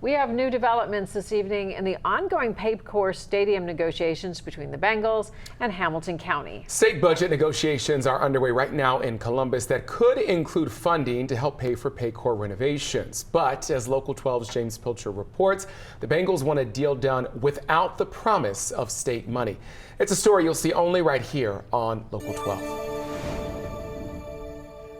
We have new developments this evening in the ongoing Paycor Stadium negotiations between the Bengals and Hamilton County. State budget negotiations are underway right now in Columbus that could include funding to help pay for Paycor renovations. But as Local 12's James Pilcher reports, the Bengals want a deal done without the promise of state money. It's a story you'll see only right here on Local 12.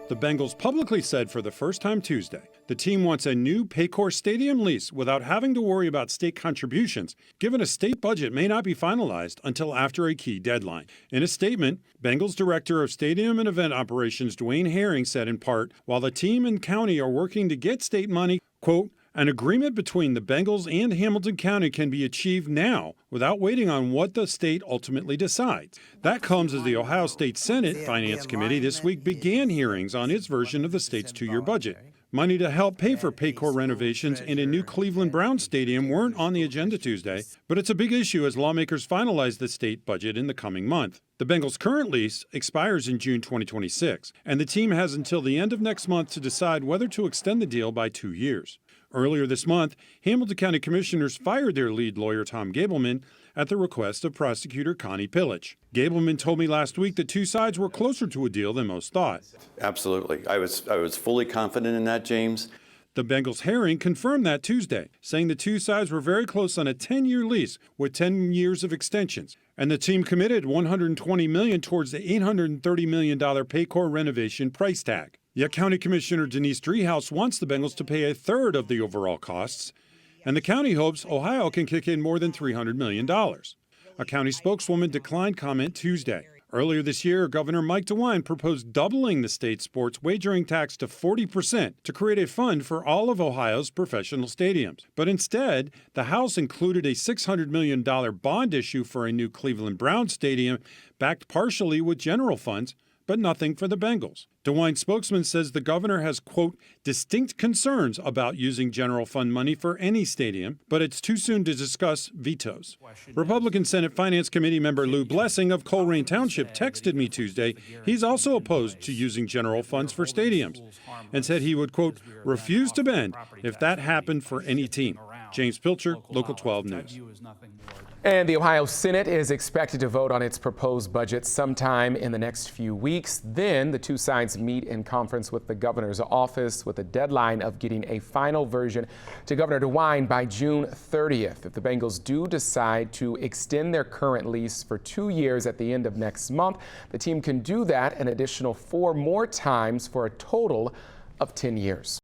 The Bengals publicly said for the first time Tuesday, the team wants a new Paycor Stadium lease without having to worry about state contributions, given a state budget may not be finalized until after a key deadline. In a statement, Bengals Director of Stadium and Event Operations Dwayne Herring said in part, while the team and county are working to get state money, quote, an agreement between the Bengals and Hamilton County can be achieved now without waiting on what the state ultimately decides. That comes as the Ohio State Senate Finance Committee this week began hearings on its version of the state's two-year budget. Money to help pay for Paycor renovations and a new Cleveland Browns stadium weren't on the agenda Tuesday, but it's a big issue as lawmakers finalize the state budget in the coming month. The Bengals' current lease expires in June 2026, and the team has until the end of next month to decide whether to extend the deal by 2 years. Earlier this month, Hamilton County Commissioners fired their lead lawyer, Tom Gableman, at the request of prosecutor Connie Pillich. Gableman told me last week that two sides were closer to a deal than most thought. Absolutely. I was fully confident in that, James. The Bengals' Herring confirmed that Tuesday, saying the two sides were very close on a 10-year lease with 10 years of extensions. And the team committed $120 million towards the $830 million Paycor renovation price tag. Yet County Commissioner Denise Driehaus wants the Bengals to pay a third of the overall costs, and the county hopes Ohio can kick in more than $300 million. A county spokeswoman declined comment Tuesday. Earlier this year, Governor Mike DeWine proposed doubling the state's sports wagering tax to 40% to create a fund for all of Ohio's professional stadiums. But instead, the House included a $600 million bond issue for a new Cleveland Browns stadium, backed partially with general funds, but nothing for the Bengals. DeWine's spokesman says the governor has, quote, distinct concerns about using general fund money for any stadium, but it's too soon to discuss vetoes. Republican Senate Finance Committee member Lou Blessing of Colerain Township texted me Tuesday he's also opposed to using general funds for stadiums and said he would, quote, refuse to bend if that happened for any team. James Pilcher, Local 12 News. And the Ohio Senate is expected to vote on its proposed budget sometime in the next few weeks. Then the two sides meet in conference with the governor's office with a deadline of getting a final version to Governor DeWine by June 30th. If the Bengals do decide to extend their current lease for 2 years at the end of next month, the team can do that an additional 4 more times for a total of 10 years.